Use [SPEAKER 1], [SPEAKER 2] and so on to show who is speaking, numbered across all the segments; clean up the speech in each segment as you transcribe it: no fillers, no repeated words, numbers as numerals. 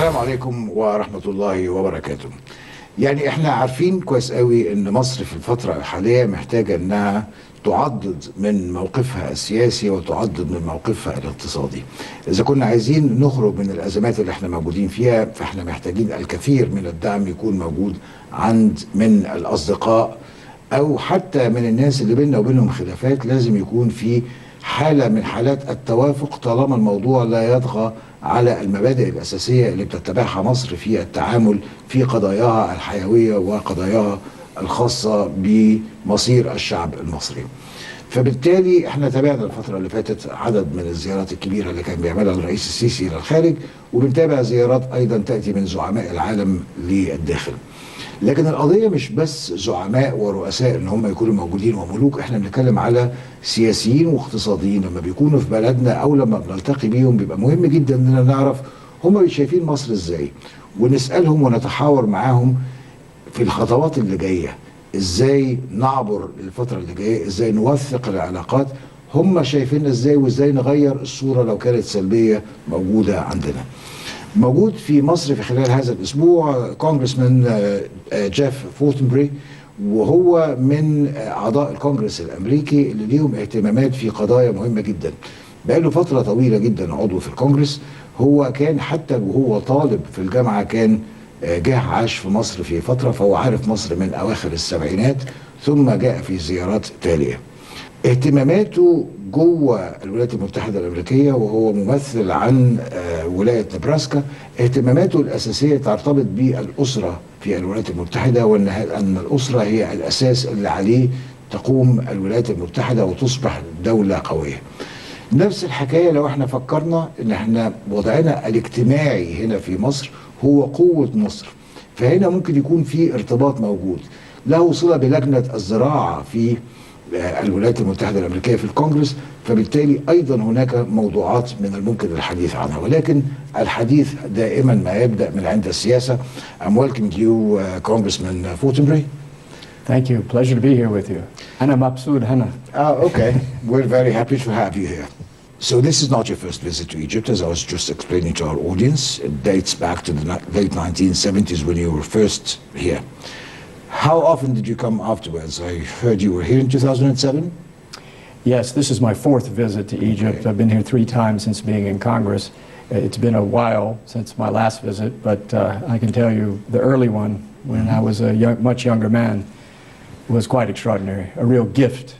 [SPEAKER 1] السلام عليكم ورحمة الله وبركاته. يعني احنا عارفين كويس قوي ان مصر في الفترة الحالية محتاجة انها تعضد من موقفها السياسي وتعضد من موقفها الاقتصادي. اذا كنا عايزين نخرج من الازمات اللي احنا موجودين فيها فاحنا محتاجين الكثير من الدعم يكون موجود من الاصدقاء او حتى من الناس اللي بيننا وبينهم خلافات. لازم يكون في حالة من حالات التوافق طالما الموضوع لا يطغى على المبادئ الأساسية اللي بتتبعها مصر في التعامل في قضاياها الحيوية وقضاياها الخاصة بمصير الشعب المصري. فبالتالي احنا تابعنا الفترة اللي فاتت عدد من الزيارات الكبيرة اللي كان بيعملها الرئيس السيسي إلى الخارج، وبنتابع زيارات أيضا تأتي من زعماء العالم للداخل. لكن القضية مش بس زعماء ورؤساء ان هم يكونوا موجودين وملوك، احنا بنتكلم على سياسيين واقتصاديين لما بيكونوا في بلدنا او لما بنلتقي بيهم بيبقى مهم جدا اننا نعرف هم شايفين مصر ازاي، ونسألهم ونتحاور معاهم في الخطوات اللي جاية، ازاي نعبر الفترة اللي جاية، ازاي نوثق العلاقات، هم شايفيننا ازاي، وازاي نغير الصورة لو كانت سلبية موجودة عندنا. موجود في مصر في خلال هذا الأسبوع كونجرسمان جيف فورتنبيري، وهو من أعضاء الكونجرس الأمريكي اللي ليهم اهتمامات في قضايا مهمة جدا. بقاله فترة طويلة جدا عضو في الكونجرس. هو كان حتى وهو طالب في الجامعة كان جه عاش في مصر في فترة، فهو عارف مصر من أواخر السبعينات، ثم جاء في زيارات تالية. اهتماماته جوه الولايات المتحدة الأمريكية وهو ممثل عن ولاية نبراسكا، اهتماماته الأساسية ترتبط بالأسرة في الولايات المتحدة، وأن الأسرة هي الأساس اللي عليه تقوم الولايات المتحدة وتصبح دولة قوية. نفس الحكاية لو احنا فكرنا ان احنا وضعنا الاجتماعي هنا في مصر هو قوة مصر، فهنا ممكن يكون في ارتباط موجود له صلة بلجنة الزراعة في الولايات المتحدة الأمريكية في الكونجرس، فبالتالي أيضا هناك موضوعات من الممكن الحديث عنها، ولكن الحديث دائما ما يبدأ من عند السياسة. I'm welcoming you, Congressman Fortenberry.
[SPEAKER 2] Thank you. Pleasure to be here with you. أنا مبسوط هنا.
[SPEAKER 1] Okay. We're very happy to have you here. So this is not your first visit to Egypt, as I was just explaining to our audience. It dates back to the late 1970s when you were first here. How often did you come afterwards? I heard you were here in 2007?
[SPEAKER 2] Yes, this is my fourth visit to Egypt.
[SPEAKER 1] Okay.
[SPEAKER 2] I've been here 3 times since being in Congress. It's been a while since my last visit, but I can tell you the early one, when I was a much younger man, was quite extraordinary. A real gift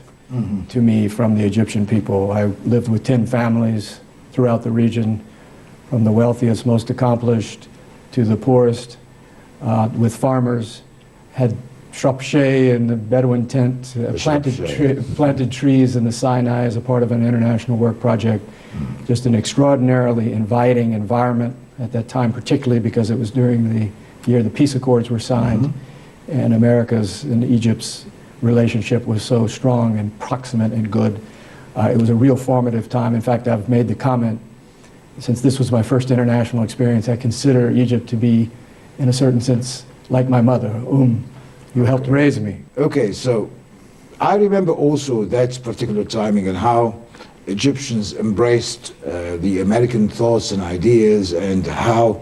[SPEAKER 2] to me from the Egyptian people. I lived with 10 families throughout the region, from the wealthiest, most accomplished, to the poorest, with farmers. Had shropshey in the Bedouin tent, planted trees in the Sinai as a part of an international work project. Just an extraordinarily inviting environment at that time, particularly because it was during the year the peace accords were signed, and America's and Egypt's relationship was so strong and proximate and good. It was a real formative time. In fact, I've made the comment, since this was my first international experience, I consider Egypt to be, in a certain sense, like my mother, you helped raise me.
[SPEAKER 1] Okay, so I remember also that particular timing and how Egyptians embraced the American thoughts and ideas, and how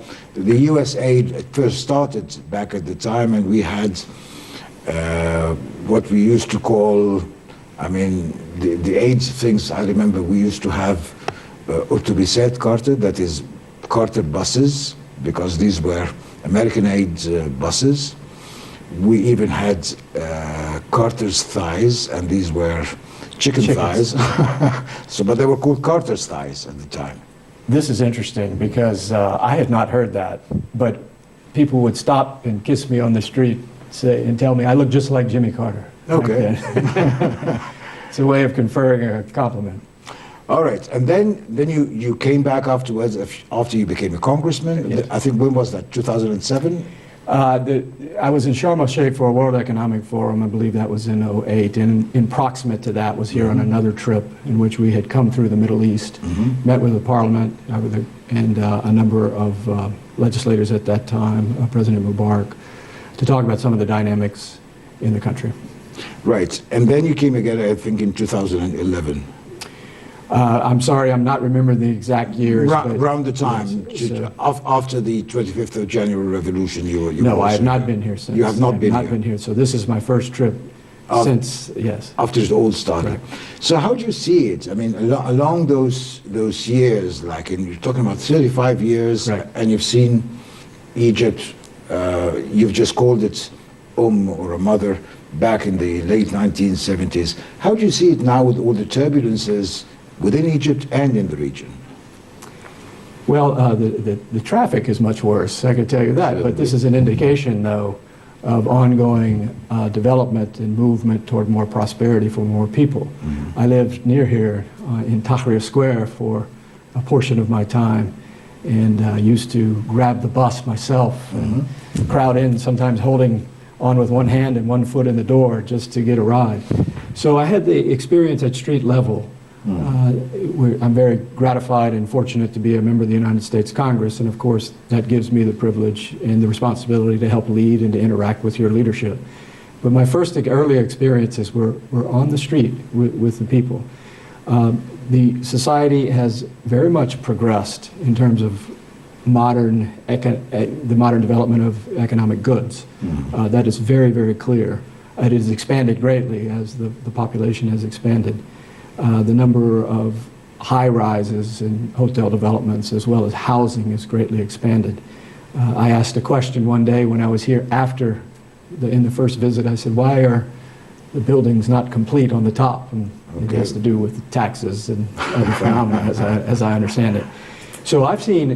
[SPEAKER 1] the U.S. aid at first started back at the time, and we had what we used to call, the aid things. I remember we used to have autobuset Carter, that is Carter buses, because these were American aid buses. We even had Carter's thighs, and these were chickens. Thighs. So, but they were called Carter's thighs at the time.
[SPEAKER 2] This is interesting because I had not heard that, but people would stop and kiss me on the street and tell me I look just like Jimmy Carter.
[SPEAKER 1] Okay.
[SPEAKER 2] It's a way of conferring a compliment.
[SPEAKER 1] All right, and then you came back afterwards, after you became a congressman.
[SPEAKER 2] Yes.
[SPEAKER 1] I think, when was that, 2007?
[SPEAKER 2] I was in Sharm el-Sheikh for a World Economic Forum. I believe that was in 2008, and in proximate to that was here on another trip in which we had come through the Middle East, met with the parliament and a number of legislators at that time, President Mubarak, to talk about some of the dynamics in the country.
[SPEAKER 1] Right, and then you came again, I think, in 2011.
[SPEAKER 2] I'm sorry, I'm not remembering the exact years. but
[SPEAKER 1] Around the time,
[SPEAKER 2] yes,
[SPEAKER 1] after the 25th of January revolution, you were
[SPEAKER 2] no,
[SPEAKER 1] also
[SPEAKER 2] I have not
[SPEAKER 1] here.
[SPEAKER 2] been here since.
[SPEAKER 1] You have not
[SPEAKER 2] I
[SPEAKER 1] been
[SPEAKER 2] not
[SPEAKER 1] here.
[SPEAKER 2] been here. So this is my first trip since, yes.
[SPEAKER 1] After it all started. So how do you see it? I mean, along those years, like you're talking about 35 years,
[SPEAKER 2] Right.
[SPEAKER 1] and you've seen Egypt, you've just called it or a mother, back in the late 1970s. How do you see it now with all the turbulences within Egypt and in the region?
[SPEAKER 2] Well, the traffic is much worse, I can tell you that. But this is an indication, though, of ongoing development and movement toward more prosperity for more people. I lived near here in Tahrir Square for a portion of my time, and used to grab the bus myself and crowd in, sometimes holding on with one hand and one foot in the door just to get a ride. So I had the experience at street level. I'm very gratified and fortunate to be a member of the United States Congress, and of course that gives me the privilege and the responsibility to help lead and to interact with your leadership. But my first early experiences were on the street with the people. The society has very much progressed in terms of the modern development of economic goods. That is very, very clear. It has expanded greatly as the population has expanded. The number of high-rises and hotel developments as well as housing has greatly expanded. I asked a question one day when I was here in the first visit. I said, why are the buildings not complete on the top? And it has to do with taxes and other phenomena, as I understand it. So I've seen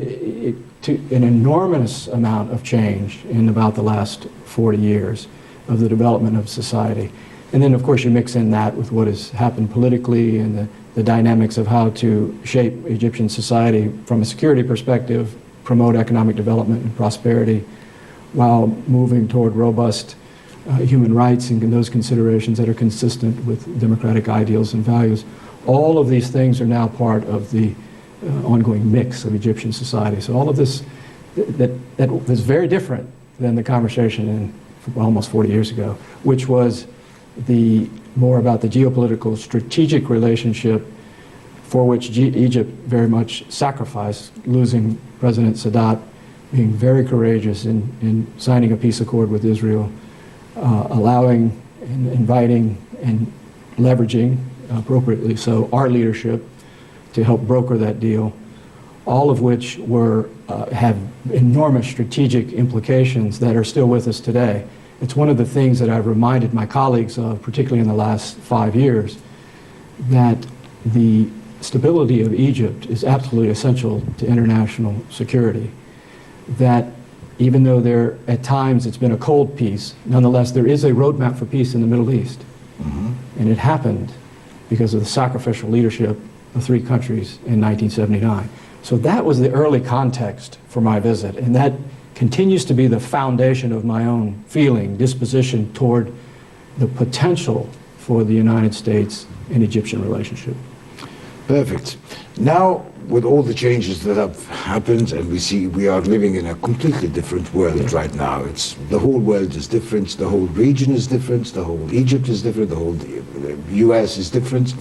[SPEAKER 2] an enormous amount of change in about the last 40 years of the development of society. And then, of course, you mix in that with what has happened politically and the dynamics of how to shape Egyptian society from a security perspective, promote economic development and prosperity, while moving toward robust human rights and those considerations that are consistent with democratic ideals and values. All of these things are now part of the ongoing mix of Egyptian society. So all of this that was very different than the conversation almost 40 years ago, which was more about the geopolitical strategic relationship for which Egypt very much sacrificed, losing President Sadat, being very courageous in signing a peace accord with Israel, allowing and inviting and leveraging appropriately so our leadership to help broker that deal, all of which have enormous strategic implications that are still with us today. It's one of the things that I've reminded my colleagues of, particularly in the last 5 years, that the stability of Egypt is absolutely essential to international security. That even though at times it's been a cold peace, nonetheless there is a roadmap for peace in the Middle East. And it happened because of the sacrificial leadership of 3 countries in 1979. So that was the early context for my visit, and that continues to be the foundation of my own feeling, disposition toward the potential for the United States and Egyptian relationship.
[SPEAKER 1] Perfect. Now, with all the changes that have happened, and we are living in a completely different world right now. The whole world is different, the whole region is different, the whole Egypt is different, the whole US is different.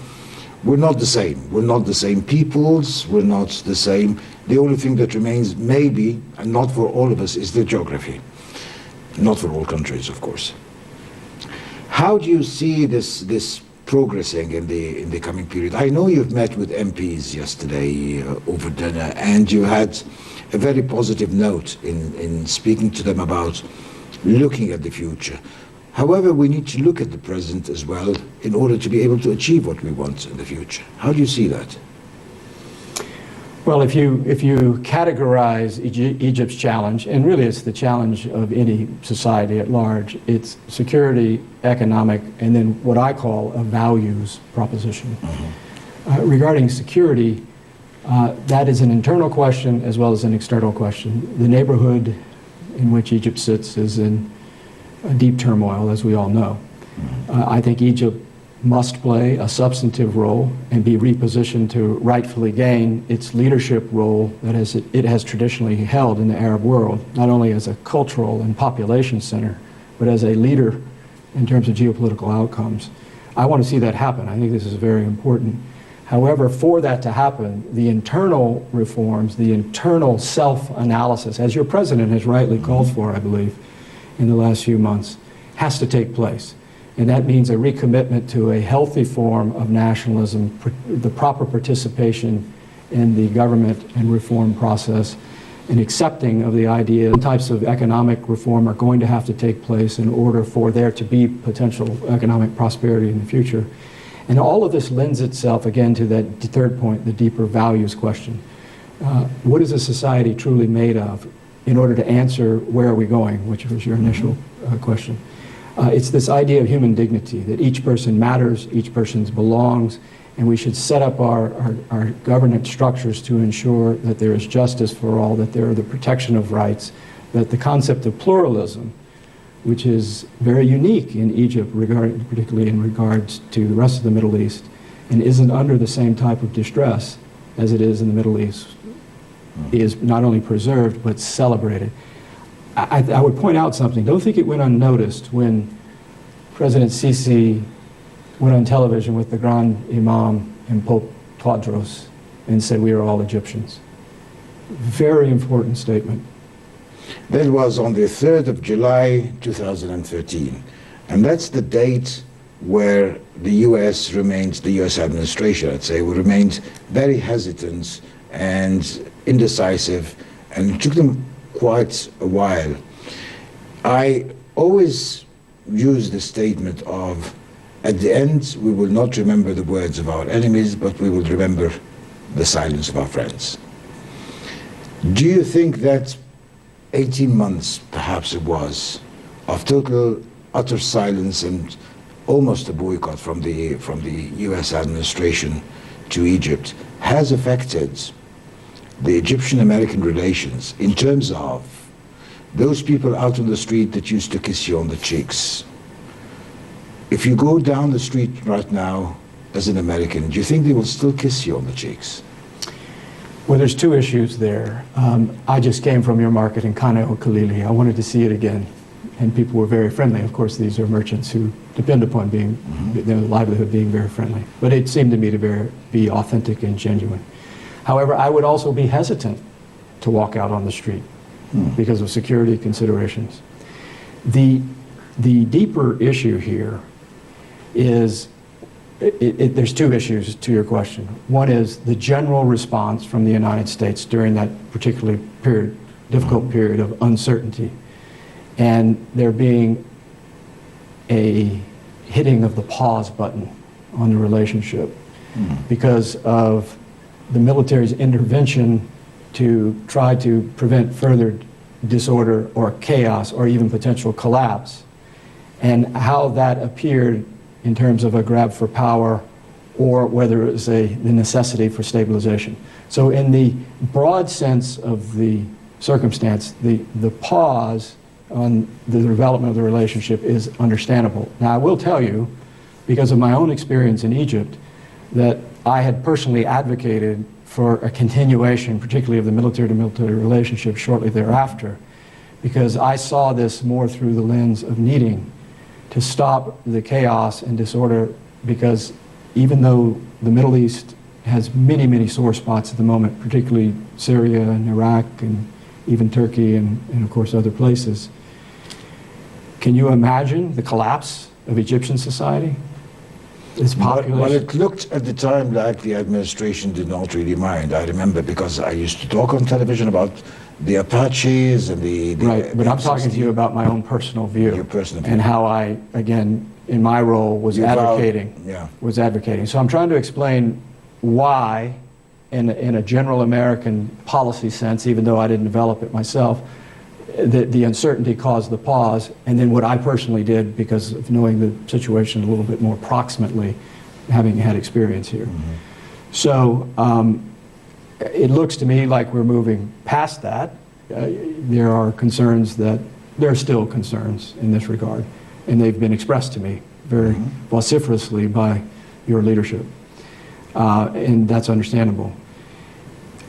[SPEAKER 1] We're not the same. We're not the same peoples. We're not the same. The only thing that remains, maybe, and not for all of us, is the geography. Not for all countries, of course. How do you see this progressing in the coming period? I know you've met with MPs yesterday over dinner, and you had a very positive note in speaking to them about looking at the future. However, we need to look at the present as well in order to be able to achieve what we want in the future. How do you see that?
[SPEAKER 2] Well, if you categorize Egypt's challenge, and really it's the challenge of any society at large, it's security, economic, and then what I call a values proposition. Regarding security, that is an internal question as well as an external question. The neighborhood in which Egypt sits is in deep turmoil, as we all know. I think Egypt must play a substantive role and be repositioned to rightfully gain its leadership role that it has traditionally held in the Arab world, not only as a cultural and population center, but as a leader in terms of geopolitical outcomes. I want to see that happen. I think this is very important. However, for that to happen, the internal reforms, the internal self-analysis, as your president has rightly called for, I believe, in the last few months, has to take place. And that means a recommitment to a healthy form of nationalism, the proper participation in the government and reform process, an accepting of the idea that types of economic reform are going to have to take place in order for there to be potential economic prosperity in the future. And all of this lends itself, again, to that third point, the deeper values question. What is a society truly made of in order to answer where are we going, which was your initial question. It's this idea of human dignity, that each person matters, each person belongs, and we should set up our governance structures to ensure that there is justice for all, that there are the protection of rights, that the concept of pluralism, which is very unique in Egypt, particularly in regards to the rest of the Middle East, and isn't under the same type of distress as it is in the Middle East, is not only preserved, but celebrated. I would point out something. Don't think it went unnoticed when President Sisi went on television with the Grand Imam and Pope Tewodros and said, "We are all Egyptians." Very important statement.
[SPEAKER 1] That was on the 3rd of July 2013. And that's the date where the U.S. remains, the U.S. administration, I'd say, remained very hesitant and indecisive, and it took them quite a while. I always use the statement of, at the end, we will not remember the words of our enemies, but we will remember the silence of our friends. Do you think that 18 months, perhaps it was, of total, utter silence and almost a boycott from the U.S. administration to Egypt has affected the Egyptian-American relations in terms of those people out on the street that used to kiss you on the cheeks? If you go down the street right now as an American, do you think they will still kiss you on the cheeks?
[SPEAKER 2] Well, there's two issues there. I just came from your market in Kane Khalili. I wanted to see it again, and people were very friendly. Of course, these are merchants who depend upon being, their livelihood being very friendly. But it seemed to me to be authentic and genuine. However, I would also be hesitant to walk out on the street because of security considerations. The deeper issue here is, there's two issues to your question. One is the general response from the United States during that particular period, difficult period of uncertainty, and there being a hitting of the pause button on the relationship because of the military's intervention to try to prevent further disorder or chaos or even potential collapse, and how that appeared in terms of a grab for power or whether it was the necessity for stabilization. So in the broad sense of the circumstance, the pause on the development of the relationship is understandable. Now, I will tell you, because of my own experience in Egypt, that I had personally advocated for a continuation, particularly of the military-to-military relationship shortly thereafter, because I saw this more through the lens of needing to stop the chaos and disorder, because even though the Middle East has many, many sore spots at the moment, particularly Syria and Iraq and even Turkey and of course other places, can you imagine the collapse of Egyptian society? Its population?
[SPEAKER 1] Well, it looked at the time like the administration did not really mind. I remember because I used to talk on television about the Apaches and the
[SPEAKER 2] right, but I'm talking to you about my own personal view.
[SPEAKER 1] Your personal view.
[SPEAKER 2] And how I, again, in my role was advocating. Was advocating. So I'm trying to explain why, in a general American policy sense, even though I didn't develop it myself, the uncertainty caused the pause, and then what I personally did because of knowing the situation a little bit more proximately, having had experience here. So it looks to me like we're moving past that. There are concerns that, there are still concerns in this regard, and they've been expressed to me very vociferously by your leadership, and that's understandable.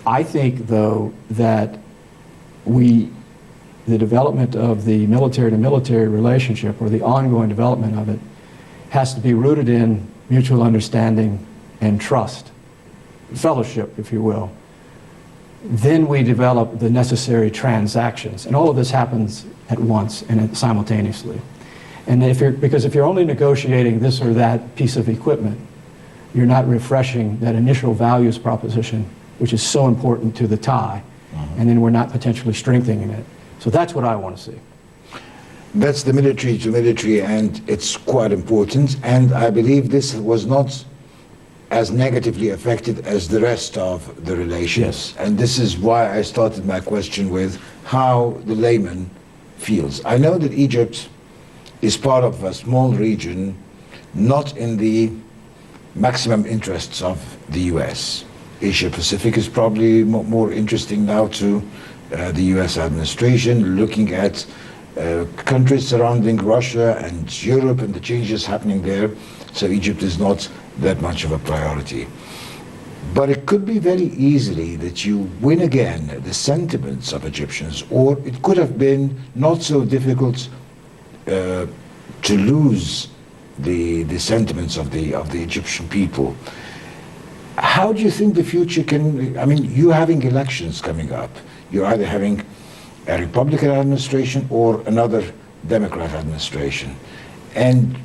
[SPEAKER 2] I think, though, that the development of the military-to-military relationship, or the ongoing development of it, has to be rooted in mutual understanding and trust. fellowship, if you will, then we develop the necessary transactions. And all of this happens at once and simultaneously. And because if you're only negotiating this or that piece of equipment, you're not refreshing that initial values proposition, which is so important to the tie, and then we're not potentially strengthening it. So that's what I want to see.
[SPEAKER 1] That's the military to military, and it's quite important. And I believe this was not as negatively affected as the rest of the relations.
[SPEAKER 2] Yes.
[SPEAKER 1] And this is why I started my question with how the layman feels. I know that Egypt is part of a small region, not in the maximum interests of the US. Asia Pacific is probably more interesting now to the US administration, looking at countries surrounding Russia and Europe and the changes happening there. So Egypt is not that much of a priority. But it could be very easily that you win again the sentiments of Egyptians, or it could have been not so difficult to lose the sentiments of the Egyptian people. How do you think the future can, I mean, you having elections coming up, you're either having a Republican administration or another Democrat administration. And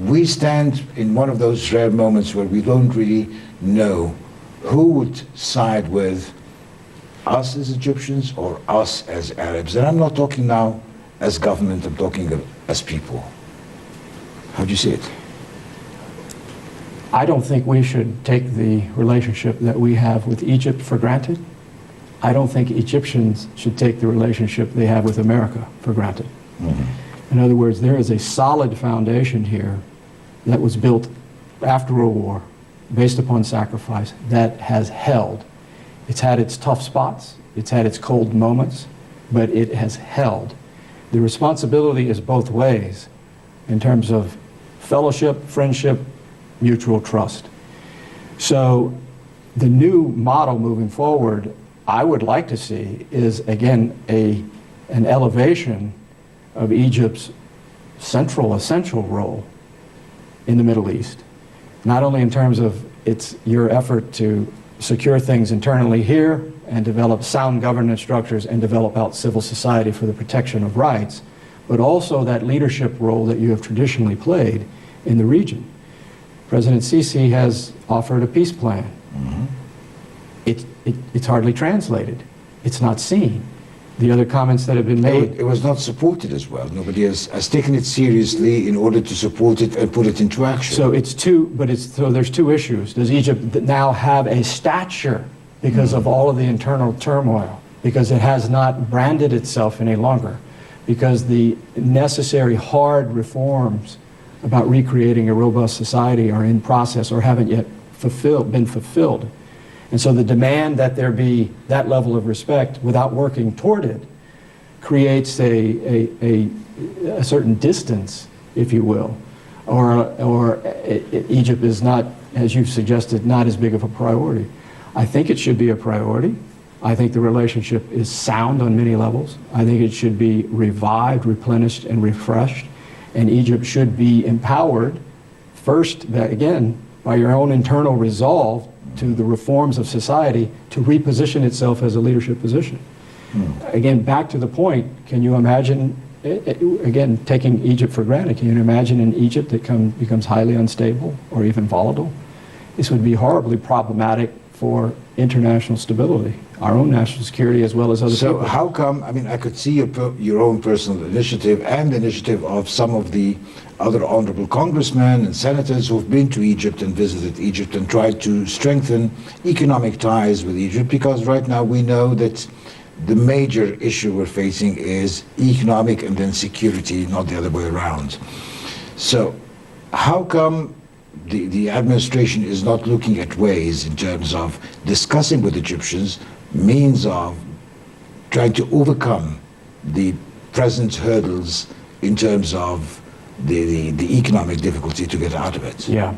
[SPEAKER 1] we stand in one of those rare moments where we don't really know who would side with us as Egyptians or us as Arabs. And I'm not talking now as government, I'm talking as people. How do you see it?
[SPEAKER 2] I don't think we should take the relationship that we have with Egypt for granted. I don't think Egyptians should take the relationship they have with America for granted. In other words, there is a solid foundation here that was built after a war, based upon sacrifice, that has held. It's had its tough spots, it's had its cold moments, but it has held. The responsibility is both ways in terms of fellowship, friendship, mutual trust. So the new model moving forward, I would like to see is, again, an elevation of Egypt's essential role in the Middle East, not only in terms of your effort to secure things internally here and develop sound governance structures and develop out civil society for the protection of rights, but also that leadership role that you have traditionally played in the region. President Sisi has offered a peace plan. It's hardly translated. It's not seen. The other comments that have been made...
[SPEAKER 1] It was not supported as well. Nobody has taken it seriously in order to support it and put it into action.
[SPEAKER 2] So there's two issues. Does Egypt now have a stature because of all of the internal turmoil? Because it has not branded itself any longer? Because the necessary hard reforms about recreating a robust society are in process or haven't yet been fulfilled. And so the demand that there be that level of respect without working toward it creates a certain distance, if you will, or Egypt is not, as you've suggested, not as big of a priority. I think it should be a priority. I think the relationship is sound on many levels. I think it should be revived, replenished, and refreshed. And Egypt should be empowered, first, again, by your own internal resolve to the reforms of society to reposition itself as a leadership position. Again, back to the point, can you imagine, again, taking Egypt for granted, can you imagine an Egypt that becomes highly unstable or even volatile? This would be horribly problematic for international stability, our own national security as well as other people.
[SPEAKER 1] So how come, I mean, I could see your own personal initiative and the initiative of some of the other honorable congressmen and senators who've been to Egypt and visited Egypt and tried to strengthen economic ties with Egypt, because right now we know that the major issue we're facing is economic and then security, not the other way around. So how come the administration is not looking at ways in terms of discussing with Egyptians means of trying to overcome the present hurdles in terms of the economic difficulty to get out of it?
[SPEAKER 2] Yeah.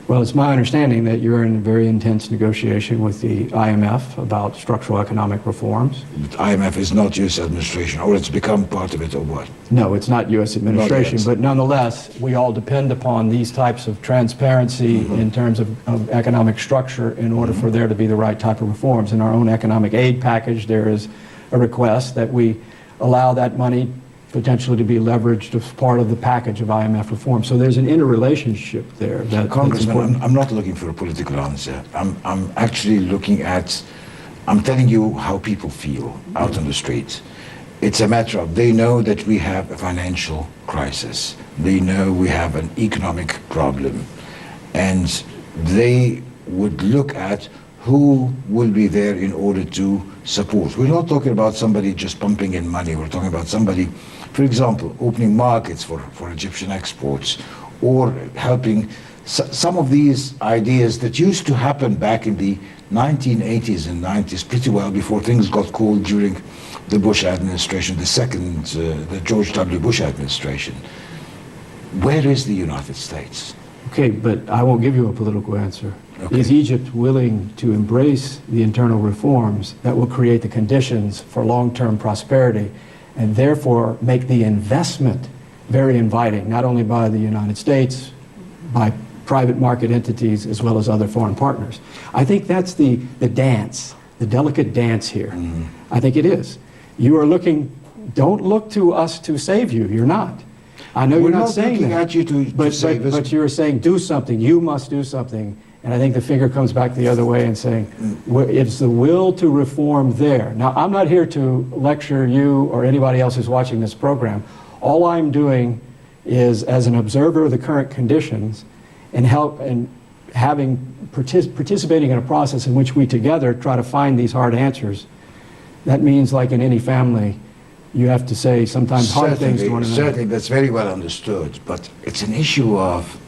[SPEAKER 2] Well, it's my understanding that you're in a very intense negotiation with the IMF about structural economic reforms.
[SPEAKER 1] But IMF is not U.S. administration, or it's become part of it, or what?
[SPEAKER 2] No, it's not U.S. administration,
[SPEAKER 1] yet.
[SPEAKER 2] but nonetheless, we all depend upon these types of transparency in terms of economic structure in order for there to be the right type of reforms. In our own economic aid package, there is a request that we allow that money potentially to be leveraged as part of the package of IMF reform. So there's an interrelationship there.
[SPEAKER 1] Congressman, I'm not looking for a political answer. I'm actually looking at, I'm telling you how people feel out on the street. It's a matter of, they know that we have a financial crisis. They know we have an economic problem. And they would look at who will be there in order to support. We're not talking about somebody just pumping in money. We're talking about somebody, for example, opening markets for Egyptian exports, or helping some of these ideas that used to happen back in the 1980s and 90s pretty well before things got cold during the Bush administration, the George W. Bush administration. Where is the United States?
[SPEAKER 2] Okay, but I won't give you a political answer.
[SPEAKER 1] Okay.
[SPEAKER 2] Is Egypt willing to embrace the internal reforms that will create the conditions for long-term prosperity and therefore make the investment very inviting, not only by the United States, by private market entities, as well as other foreign partners? I think that's the dance, the delicate dance here. I think it is. You are looking, don't look to us to save you. You're not. I know you're not saying
[SPEAKER 1] looking
[SPEAKER 2] that.
[SPEAKER 1] at you to save us.
[SPEAKER 2] But you're saying do something. You must do something. And I think the finger comes back the other way and saying, it's the will to reform there. Now, I'm not here to lecture you or anybody else who's watching this program. All I'm doing is, as an observer of the current conditions, and participating in a process in which we together try to find these hard answers. That means, like in any family, you have to say sometimes hard things to one another.
[SPEAKER 1] Certainly, that's very well understood, but it's an issue of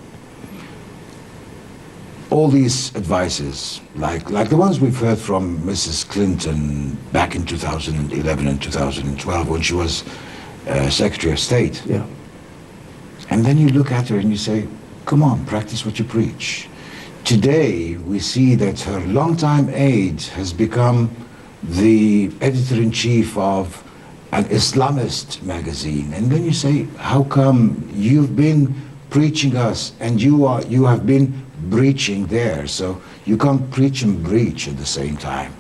[SPEAKER 1] all these advices, like the ones we've heard from Mrs. Clinton back in 2011 and 2012 when she was Secretary of State.
[SPEAKER 2] Yeah.
[SPEAKER 1] And then you look at her and you say, come on, practice what you preach. Today, we see that her longtime aide has become the editor-in-chief of an Islamist magazine. And then you say, how come you've been preaching us and you have been breaching there? So you can't preach and breach at the same time.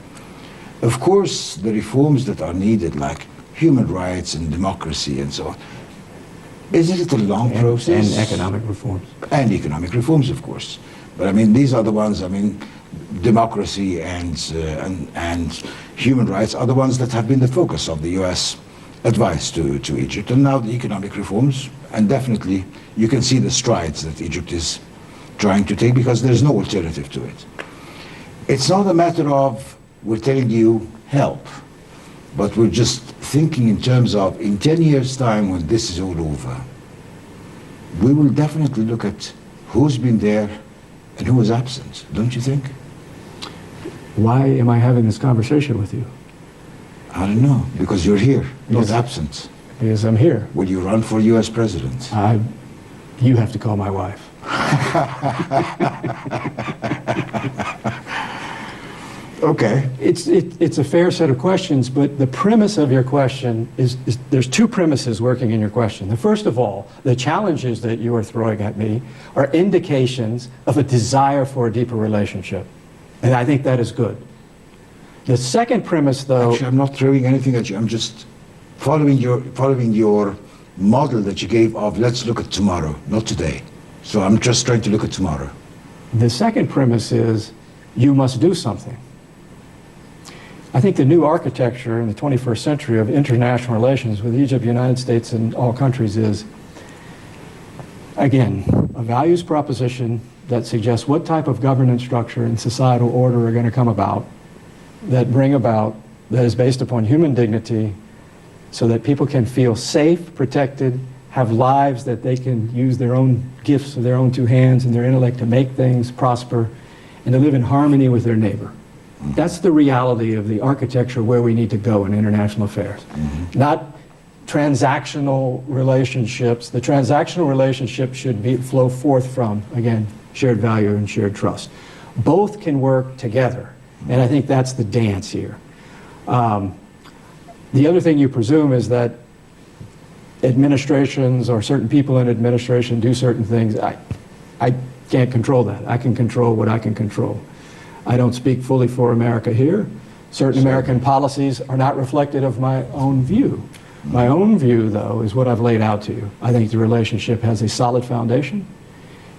[SPEAKER 1] Of course, the reforms that are needed, like human rights and democracy and so on, isn't it a long process?
[SPEAKER 2] And economic reforms.
[SPEAKER 1] And economic reforms, of course. But I mean, these are the ones, I mean, democracy and human rights are the ones that have been the focus of the U.S. advice to Egypt. And now the economic reforms, and definitely you can see the strides that Egypt is trying to take because there's no alternative to it. It's not a matter of we're telling you help, but we're just thinking in terms of in 10 years' time when this is all over, we will definitely look at who's been there and who was absent, don't you think?
[SPEAKER 2] Why am I having this conversation with you?
[SPEAKER 1] I don't know, because you're here, not
[SPEAKER 2] Because-
[SPEAKER 1] absent.
[SPEAKER 2] Because I'm here.
[SPEAKER 1] Will you run for U.S. president?
[SPEAKER 2] You have to call my wife.
[SPEAKER 1] Okay.
[SPEAKER 2] It's a fair set of questions, but the premise of your question is there's two premises working in your question. The first of all, the challenges that you are throwing at me are indications of a desire for a deeper relationship. And I think that is good. The second premise, though...
[SPEAKER 1] Actually, I'm not throwing anything at you. I'm just following your model that you gave of let's look at tomorrow, not today. So I'm just trying to look at tomorrow.
[SPEAKER 2] The second premise is you must do something. I think the new architecture in the 21st century of international relations with Egypt, the United States, and all countries is, again, a values proposition that suggests what type of governance structure and societal order are going to come about, that is based upon human dignity, so that people can feel safe, protected, have lives that they can use their own gifts of their own two hands and their intellect to make things prosper, and to live in harmony with their neighbor. That's the reality of the architecture where we need to go in international affairs. Not transactional relationships. The transactional relationship should flow forth from, again, shared value and shared trust. Both can work together, and I think that's the dance here. The other thing you presume is that administrations or certain people in administration do certain things. I can't control that. I can control what I can control. I don't speak fully for America here. Certain American policies are not reflective of my own view. My own view, though, is what I've laid out to you. I think the relationship has a solid foundation.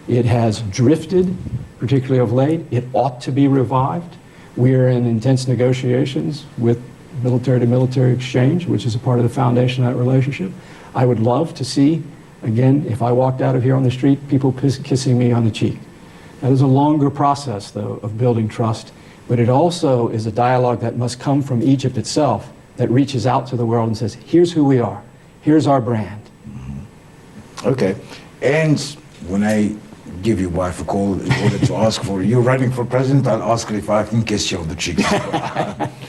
[SPEAKER 2] It has drifted, particularly of late. It ought to be revived. We are in intense negotiations with military-to-military exchange, which is a part of the foundation of that relationship. I would love to see, again, if I walked out of here on the street, people kissing me on the cheek. That is a longer process, though, of building trust, but it also is a dialogue that must come from Egypt itself, that reaches out to the world and says, here's who we are, here's our brand.
[SPEAKER 1] Okay, and when I give your wife a call in order to ask for you running for president, I'll ask her if I can kiss you on the cheek.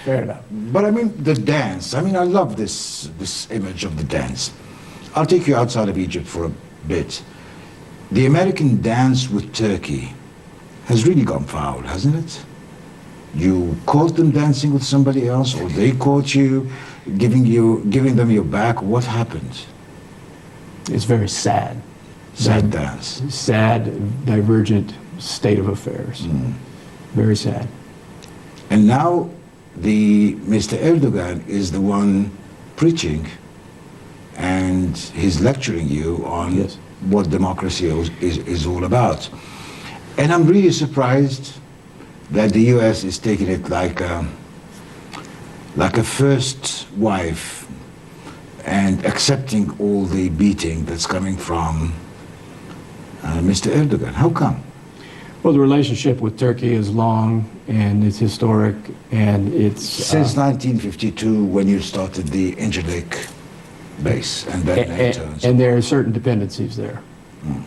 [SPEAKER 2] Fair enough.
[SPEAKER 1] But I mean, the dance, I mean, I love this image of the dance. I'll take you outside of Egypt for a bit. The American dance with Turkey has really gone foul, hasn't it? You caught them dancing with somebody else, or they caught you giving them your back. What happened?
[SPEAKER 2] It's very sad.
[SPEAKER 1] Sad dance.
[SPEAKER 2] Sad, divergent state of affairs. Very sad.
[SPEAKER 1] And now Mr. Erdogan is the one preaching, and he's lecturing you on
[SPEAKER 2] Yes.
[SPEAKER 1] what democracy is all about. And I'm really surprised that the U.S. is taking it like a first wife and accepting all the beating that's coming from Mr. Erdogan. How come?
[SPEAKER 2] Well, the relationship with Turkey is long and it's historic, and it's
[SPEAKER 1] Since 1952, when you started the Incirlik base, and then later.
[SPEAKER 2] and there are certain dependencies there.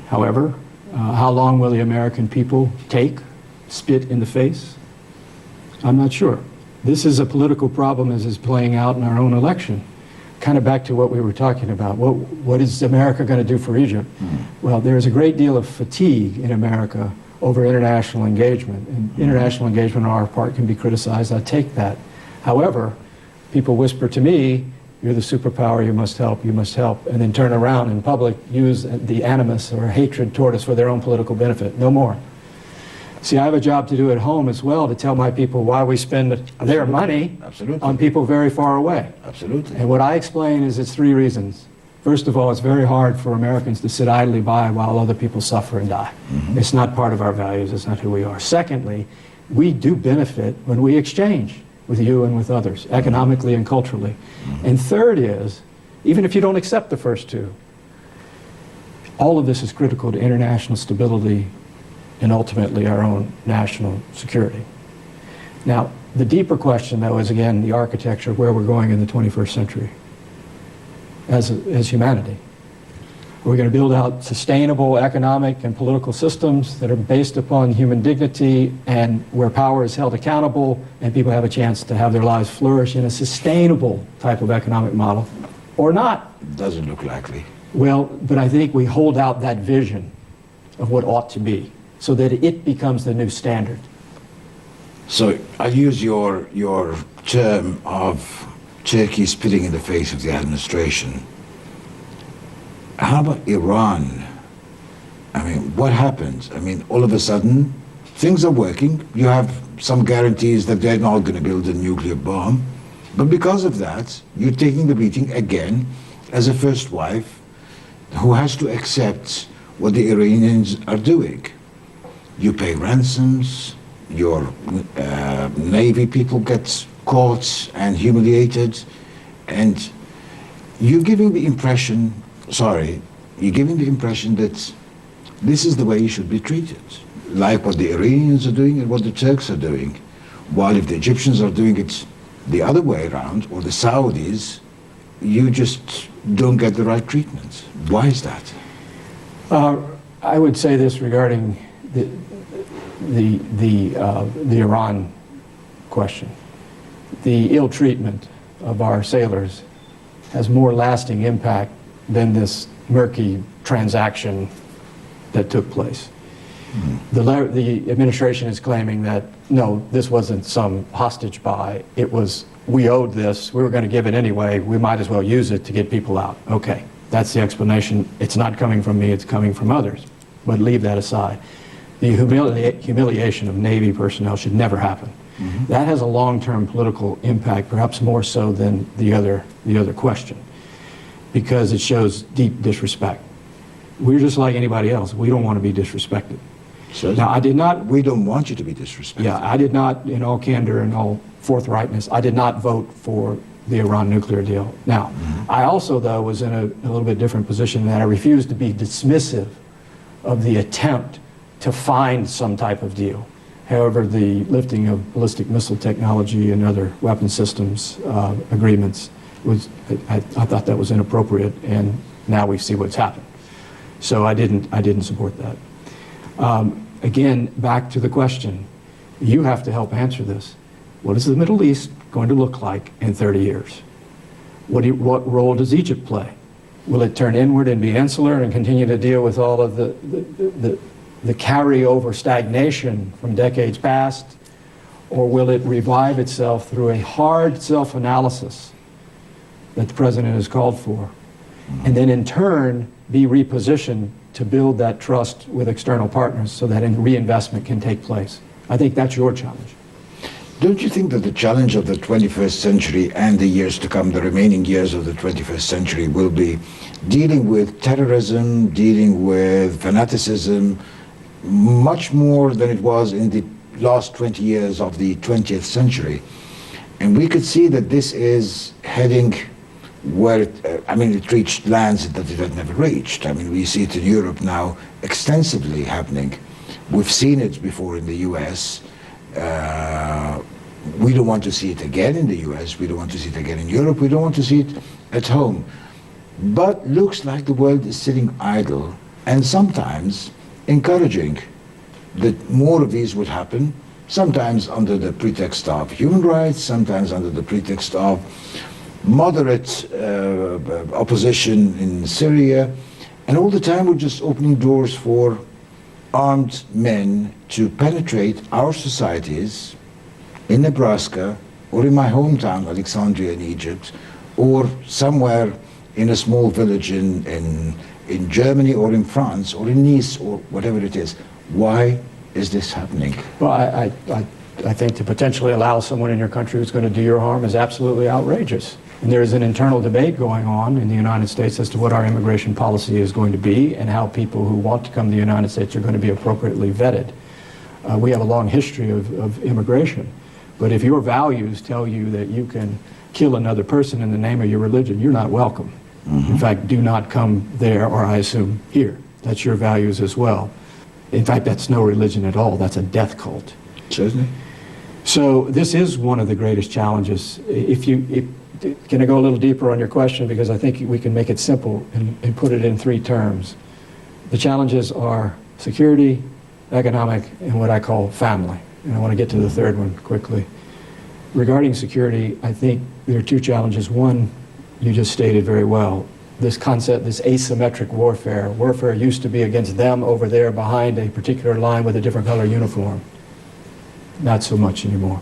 [SPEAKER 2] However, how long will the American people take, spit in the face? I'm not sure. This is a political problem as is playing out in our own election. Kind of back to what we were talking about. What is America going to do for Egypt? Well, there is a great deal of fatigue in America over international engagement. And international engagement on our part can be criticized. I take that. However, people whisper to me, you're the superpower, you must help, and then turn around in public, use the animus or hatred toward us for their own political benefit. No more. See, I have a job to do at home as well, to tell my people why we spend their money on people very far away.
[SPEAKER 1] Absolutely.
[SPEAKER 2] And what I explain is it's three reasons. First of all, it's very hard for Americans to sit idly by while other people suffer and die. It's not part of our values, it's not who we are. Secondly, we do benefit when we exchange with you and with others, economically and culturally. And third is, even if you don't accept the first two, all of this is critical to international stability and ultimately our own national security. Now, the deeper question, though, is again the architecture of where we're going in the 21st century as humanity. We're going to build out sustainable economic and political systems that are based upon human dignity and where power is held accountable and people have a chance to have their lives flourish in a sustainable type of economic model, or not.
[SPEAKER 1] Doesn't look likely.
[SPEAKER 2] Well, but I think we hold out that vision of what ought to be so that it becomes the new standard.
[SPEAKER 1] So I'll use your term of Turkey spitting in the face of the administration. How about Iran? I mean, what happened? I mean, all of a sudden, things are working. You have some guarantees that they're not going to build a nuclear bomb. But because of that, you're taking the beating again as a first wife who has to accept what the Iranians are doing. You pay ransoms, your Navy people get caught and humiliated, and you're giving the impression that this is the way you should be treated, like what the Iranians are doing and what the Turks are doing. While if the Egyptians are doing it the other way around, or the Saudis, you just don't get the right treatment. Why is that?
[SPEAKER 2] I would say this regarding the Iran question. The ill treatment of our sailors has more lasting impact than this murky transaction that took place. The administration is claiming that, no, this wasn't some hostage buy. It was, we owed this, we were going to give it anyway, we might as well use it to get people out. Okay, that's the explanation. It's not coming from me, it's coming from others. But leave that aside. The humiliation of Navy personnel should never happen. That has a long-term political impact, perhaps more so than the other question, because it shows deep disrespect. We're just like anybody else. We don't want to be disrespected.
[SPEAKER 1] So
[SPEAKER 2] now, I did not...
[SPEAKER 1] We don't want you to be disrespected.
[SPEAKER 2] Yeah, I did not, in all candor and all forthrightness, I did not vote for the Iran nuclear deal. Now, I also, though, was in a little bit different position, that I refused to be dismissive of the attempt to find some type of deal. However, the lifting of ballistic missile technology and other weapon systems agreements was, I thought that was inappropriate, and now we see what's happened. So I didn't support that. Again, back to the question, you have to help answer this. What is the Middle East going to look like in 30 years? What role does Egypt play? Will it turn inward and be insular and continue to deal with all of the carryover stagnation from decades past? Or will it revive itself through a hard self-analysis that the President has called for, and then in turn be repositioned to build that trust with external partners so that reinvestment can take place? I think that's your challenge.
[SPEAKER 1] Don't you think that the challenge of the 21st century and the years to come, the remaining years of the 21st century, will be dealing with terrorism, dealing with fanaticism, much more than it was in the last 20 years of the 20th century? And we could see that this is heading where it reached lands that it had never reached. I mean, we see it in Europe now extensively happening. We've seen it before in the US. We don't want to see it again in the US. We don't want to see it again in Europe. We don't want to see it at home. But looks like the world is sitting idle and sometimes encouraging that more of these would happen, sometimes under the pretext of human rights, sometimes under the pretext of moderate opposition in Syria, and all the time we're just opening doors for armed men to penetrate our societies in Nebraska, or in my hometown, Alexandria in Egypt, or somewhere in a small village in Germany, or in France, or in Nice, or whatever it is. Why is this happening?
[SPEAKER 2] Well, I think to potentially allow someone in your country who's going to do you harm is absolutely outrageous. And there is an internal debate going on in the United States as to what our immigration policy is going to be and how people who want to come to the United States are going to be appropriately vetted. We have a long history of immigration. But if your values tell you that you can kill another person in the name of your religion, you're not welcome. In fact, do not come there, or I assume here. That's your values as well. In fact, that's no religion at all. That's a death cult.
[SPEAKER 1] Certainly.
[SPEAKER 2] So this is one of the greatest challenges. Can I go a little deeper on your question? Because I think we can make it simple and put it in 3 terms. The challenges are security, economic, and what I call family. And I want to get to the third one quickly. Regarding security, I think there are 2 challenges. One, you just stated very well. This concept, this asymmetric warfare. Warfare used to be against them over there behind a particular line with a different color uniform. Not so much anymore.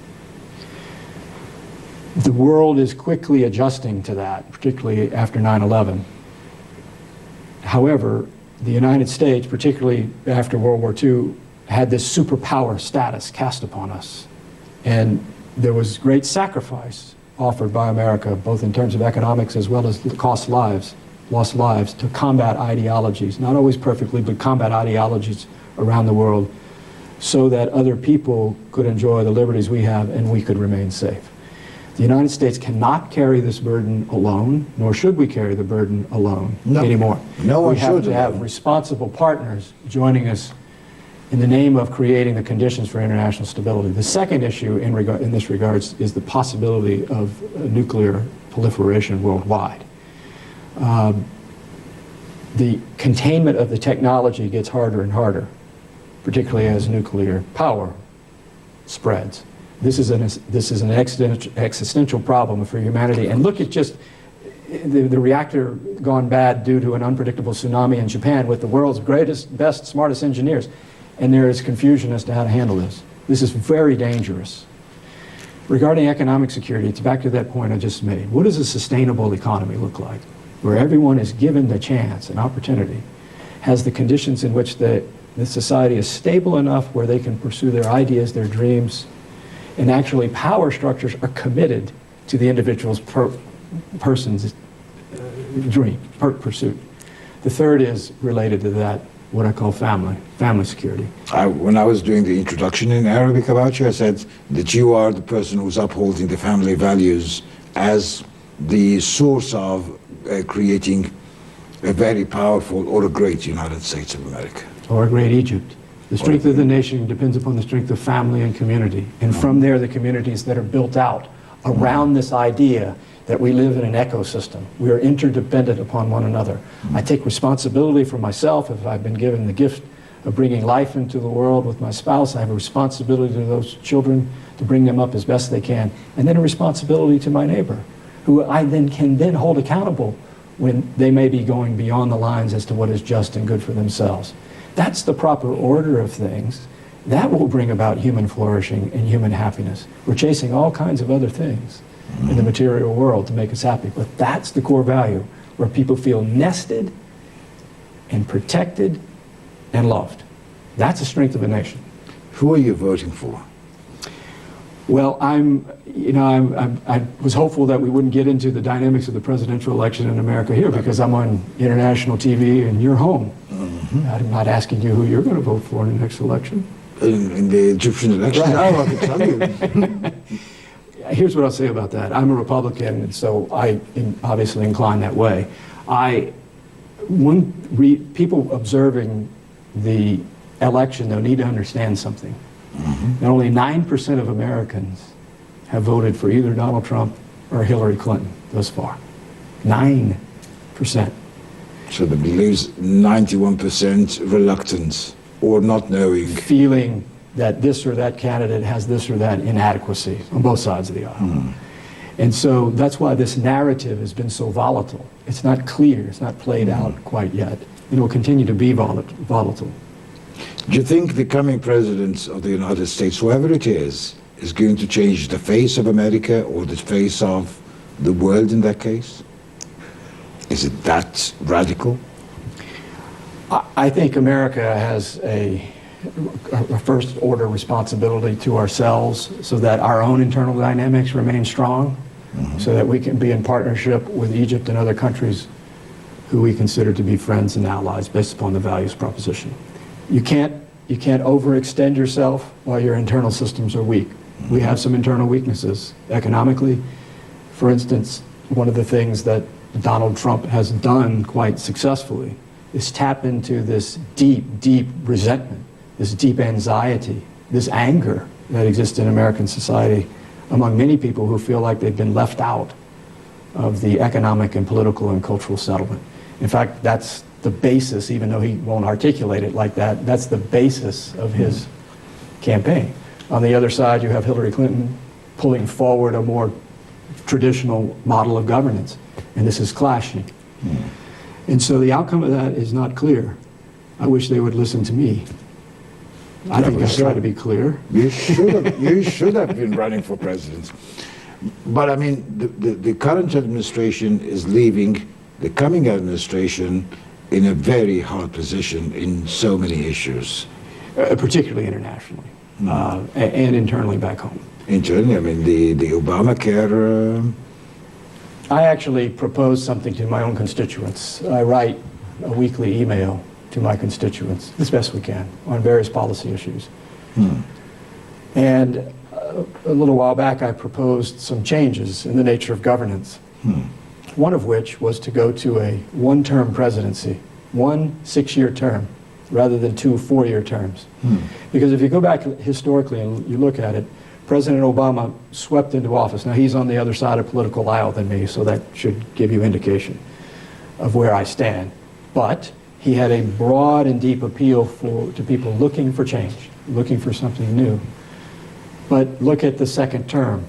[SPEAKER 2] The world is quickly adjusting to that, particularly after 9/11. However, the United States, particularly after World War II, had this superpower status cast upon us. And there was great sacrifice offered by America, both in terms of economics as well as lost lives, to combat ideologies, not always perfectly, but combat ideologies around the world, so that other people could enjoy the liberties we have and we could remain safe. The United States cannot carry this burden alone, nor should we carry the burden alone anymore.
[SPEAKER 1] No one should.
[SPEAKER 2] We have to have responsible partners joining us in the name of creating the conditions for international stability. The second issue in this regards is the possibility of nuclear proliferation worldwide. The containment of the technology gets harder and harder, particularly as nuclear power spreads. This is an existential problem for humanity. And look at just the reactor gone bad due to an unpredictable tsunami in Japan with the world's greatest, best, smartest engineers. and there is confusion as to how to handle this. This is very dangerous. Regarding economic security, it's back to that point I just made. What does a sustainable economy look like? Where everyone is given the chance, an opportunity, has the conditions in which the society is stable enough where they can pursue their ideas, their dreams, and actually power structures are committed to the individual's person's dream, pursuit. The third is related to that, what I call family security.
[SPEAKER 1] When I was doing the introduction in Arabic about you, I said that you are the person who's upholding the family values as the source of creating a very powerful or a great United States of America.
[SPEAKER 2] Or a great Egypt. The strength of the nation depends upon the strength of family and community. And from there, the communities that are built out around this idea that we live in an ecosystem. We are interdependent upon one another. I take responsibility for myself. If I've been given the gift of bringing life into the world with my spouse, I have a responsibility to those children to bring them up as best they can. And then a responsibility to my neighbor, who I then can hold accountable when they may be going beyond the lines as to what is just and good for themselves. That's the proper order of things. That will bring about human flourishing and human happiness. We're chasing all kinds of other things in the material world to make us happy, but that's the core value, where people feel nested and protected and loved. That's the strength of a nation.
[SPEAKER 1] Who are you voting for?
[SPEAKER 2] Well, I was hopeful that we wouldn't get into the dynamics of the presidential election in America here, because I'm on international TV and you're home. I'm not asking you who you're going to vote for in the next election.
[SPEAKER 1] In the Egyptian election?
[SPEAKER 2] Right.
[SPEAKER 1] No, I can tell you.
[SPEAKER 2] Here's what I'll say about that. I'm a Republican, and so I am obviously inclined that way. People observing the election, though, need to understand something. That only 9% of Americans have voted for either Donald Trump or Hillary Clinton thus far. 9%.
[SPEAKER 1] So there leaves 91% reluctance or not knowing.
[SPEAKER 2] Feeling that this or that candidate has this or that inadequacy on both sides of the aisle. And so that's why this narrative has been so volatile. It's not clear, it's not played out quite yet. It will continue to be volatile.
[SPEAKER 1] Do you think the coming president of the United States, whoever it is going to change the face of America or the face of the world in that case? Is it that radical?
[SPEAKER 2] I think America has a first order responsibility to ourselves so that our own internal dynamics remain strong, so that we can be in partnership with Egypt and other countries who we consider to be friends and allies based upon the values proposition. You can't overextend yourself while your internal systems are weak. We have some internal weaknesses economically. For instance, one of the things that Donald Trump has done quite successfully is tap into this deep, deep resentment, this deep anxiety, this anger that exists in American society among many people who feel like they've been left out of the economic and political and cultural settlement. In fact, that's the basis, even though he won't articulate it like that, that's the basis of his campaign. On the other side, you have Hillary Clinton pulling forward a more traditional model of governance, and this is clashing. And so the outcome of that is not clear. I wish they would listen to me. I think I try to be clear.
[SPEAKER 1] You should have been running for president. But I mean, the current administration is leaving the coming administration in a very hard position in so many issues.
[SPEAKER 2] Particularly internationally, and internally back home.
[SPEAKER 1] Internally, I mean, the Obamacare...
[SPEAKER 2] I actually proposed something to my own constituents. I write a weekly email to my constituents, as best we can, on various policy issues. And a little while back, I proposed some changes in the nature of governance. One of which was to go to a one-term presidency, 1 6-year term, rather than 2 4-year terms. Because if you go back historically and you look at it, President Obama swept into office. Now, he's on the other side of political aisle than me, so that should give you indication of where I stand. But he had a broad and deep appeal to people looking for change, looking for something new. But look at the second term,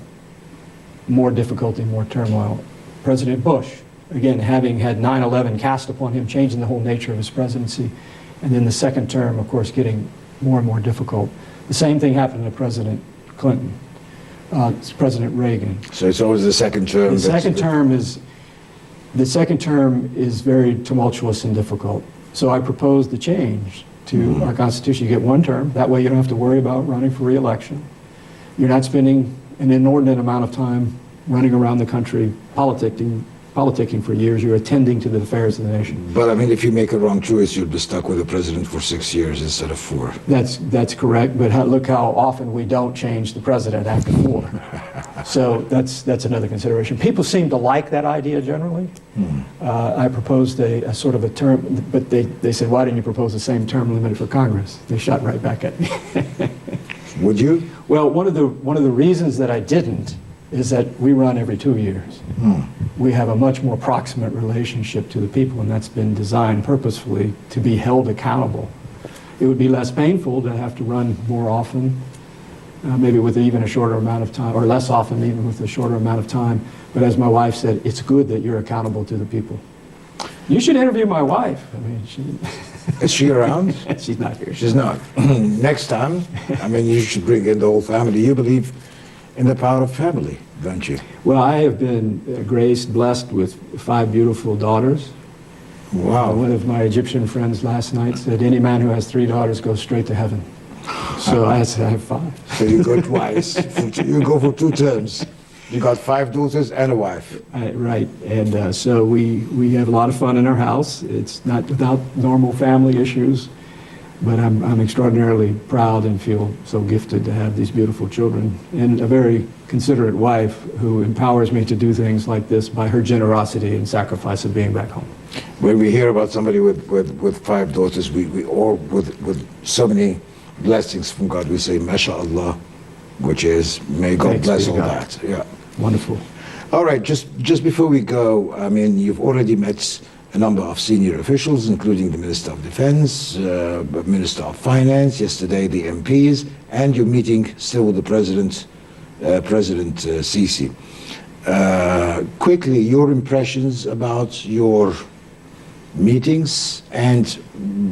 [SPEAKER 2] more difficulty, more turmoil. President Bush, again, having had 9/11 cast upon him, changing the whole nature of his presidency. And then the second term, of course, getting more and more difficult. The same thing happened to President Clinton, President Reagan.
[SPEAKER 1] So it's always the second term.
[SPEAKER 2] The second term is very tumultuous and difficult. So I proposed the change to our Constitution. You get one term. That way you don't have to worry about running for re-election. You're not spending an inordinate amount of time running around the country politicking for years. You're attending to the affairs of the nation.
[SPEAKER 1] But I mean, if you make a wrong choice, you'll be stuck with the president for 6 years instead of 4.
[SPEAKER 2] That's correct, but look how often we don't change the president after 4. So that's another consideration. People seem to like that idea generally. I proposed a sort of a term, but they said, why didn't you propose the same term limit for Congress? They shot right back at me.
[SPEAKER 1] Would you?
[SPEAKER 2] Well, one of the reasons that I didn't is that we run every 2 years. We have a much more proximate relationship to the people, and that's been designed purposefully to be held accountable. It would be less painful to have to run more often, maybe with even a shorter amount of time, or less often even with a shorter amount of time. But as my wife said, it's good that you're accountable to the people. You should interview my wife. I mean,
[SPEAKER 1] Is she around?
[SPEAKER 2] she's not here.
[SPEAKER 1] She's not. Next time, I mean, you should bring in the whole family. You believe in the power of family, don't you?
[SPEAKER 2] Well, I have been blessed with 5 beautiful daughters.
[SPEAKER 1] Wow.
[SPEAKER 2] One of my Egyptian friends last night said, any man who has 3 daughters goes straight to heaven. So I said, I have 5.
[SPEAKER 1] So you go twice. You go for 2 terms. You got 5 daughters and a wife.
[SPEAKER 2] Right, and so we have a lot of fun in our house. It's not without normal family issues, but I'm extraordinarily proud and feel so gifted to have these beautiful children and a very considerate wife who empowers me to do things like this by her generosity and sacrifice of being back home.
[SPEAKER 1] When we hear about somebody with 5 daughters, we all with so many blessings from God, we say, MashaAllah, which is, may God
[SPEAKER 2] Thanks
[SPEAKER 1] bless
[SPEAKER 2] be
[SPEAKER 1] all
[SPEAKER 2] to God.
[SPEAKER 1] that. Yeah.
[SPEAKER 2] Wonderful.
[SPEAKER 1] All right, just before we go, I mean, you've already met a number of senior officials, including the Minister of Defense, Minister of Finance, yesterday the MPs, and you're meeting still with the President Sisi. Quickly, your impressions about your meetings and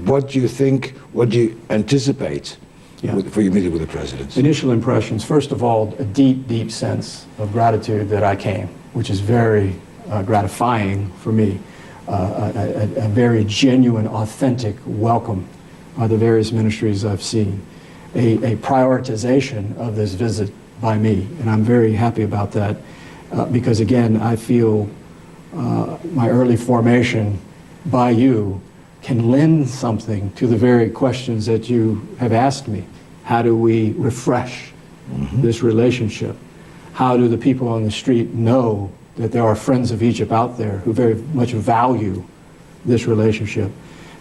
[SPEAKER 1] what do you anticipate for your meeting with the President?
[SPEAKER 2] Initial impressions, first of all, a deep, deep sense of gratitude that I came, which is very gratifying for me. A very genuine, authentic welcome by the various ministries I've seen. A prioritization of this visit by me, and I'm very happy about that because, again, I feel my early formation by you can lend something to the very questions that you have asked me. How do we refresh this relationship? How do the people on the street know that there are friends of Egypt out there who very much value this relationship?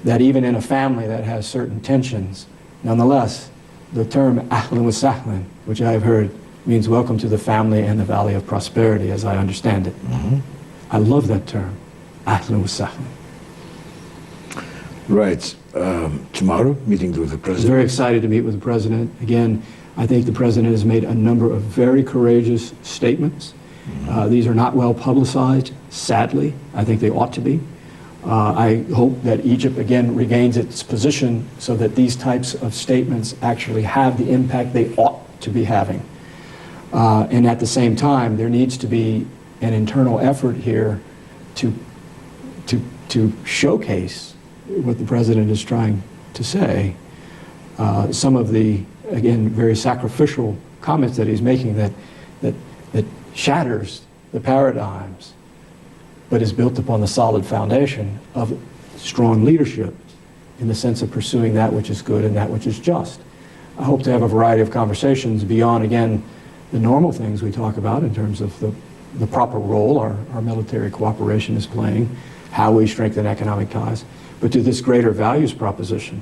[SPEAKER 2] That even in a family that has certain tensions, nonetheless, the term ahlan wa sahlan, which I have heard, means welcome to the family and the valley of prosperity, as I understand it. I love that term, ahlan wa sahlan.
[SPEAKER 1] Right. Tomorrow, meeting with the
[SPEAKER 2] I'm
[SPEAKER 1] President.
[SPEAKER 2] very excited to meet with the President. Again, I think the President has made a number of very courageous statements. These are not well publicized, sadly. I think they ought to be. I hope that Egypt, again, regains its position so that these types of statements actually have the impact they ought to be having. And at the same time, there needs to be an internal effort here to showcase what the President is trying to say. Some of the, again, very sacrificial comments that he's making that shatters the paradigms, but is built upon the solid foundation of strong leadership in the sense of pursuing that which is good and that which is just. I hope to have a variety of conversations beyond, again, the normal things we talk about in terms of the proper role our military cooperation is playing, how we strengthen economic ties, but to this greater values proposition,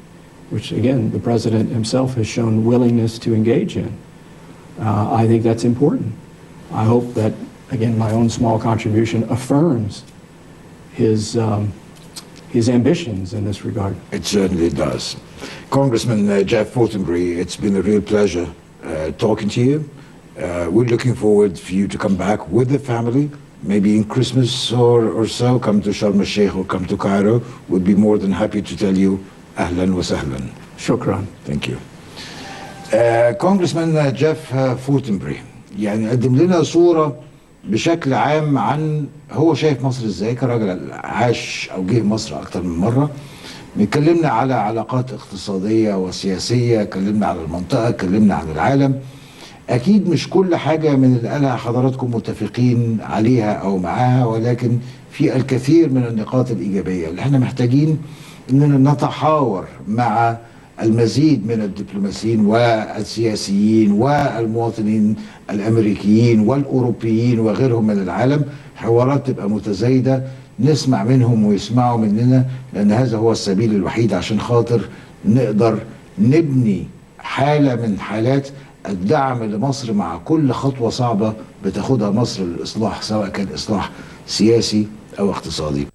[SPEAKER 2] which, again, the President himself has shown willingness to engage in. I think that's important. I hope that, again, my own small contribution affirms his ambitions in this regard.
[SPEAKER 1] It certainly does. Congressman Jeff Fortenberry, it's been a real pleasure talking to you. We're looking forward for you to come back with the family, maybe in Christmas or so, come to Sharm el-Sheikh or come to Cairo. We'd be more than happy to tell you, ahlan wa sahlan.
[SPEAKER 2] Shukran.
[SPEAKER 1] Thank you. كونجرسمان جيف فورتنبيري يعني قدم لنا صورة بشكل عام عن هو شايف مصر ازاي كراجل عاش او جه مصر اكتر من مرة. اتكلمنا على علاقات اقتصادية وسياسية، اتكلمنا على المنطقة، اتكلمنا عن العالم. اكيد مش كل حاجة من اللي قالها حضراتكم متفقين عليها او معاها، ولكن في الكثير من النقاط الايجابية اللي احنا محتاجين اننا نتحاور مع المزيد من الدبلوماسيين والسياسيين والمواطنين الامريكيين والاوروبيين وغيرهم من العالم. حوارات تبقى متزايدة، نسمع منهم ويسمعوا مننا، لان هذا هو السبيل الوحيد عشان خاطر نقدر نبني حالة من حالات الدعم لمصر مع كل خطوة صعبة بتاخدها مصر للإصلاح، سواء كان إصلاح سياسي أو اقتصادي.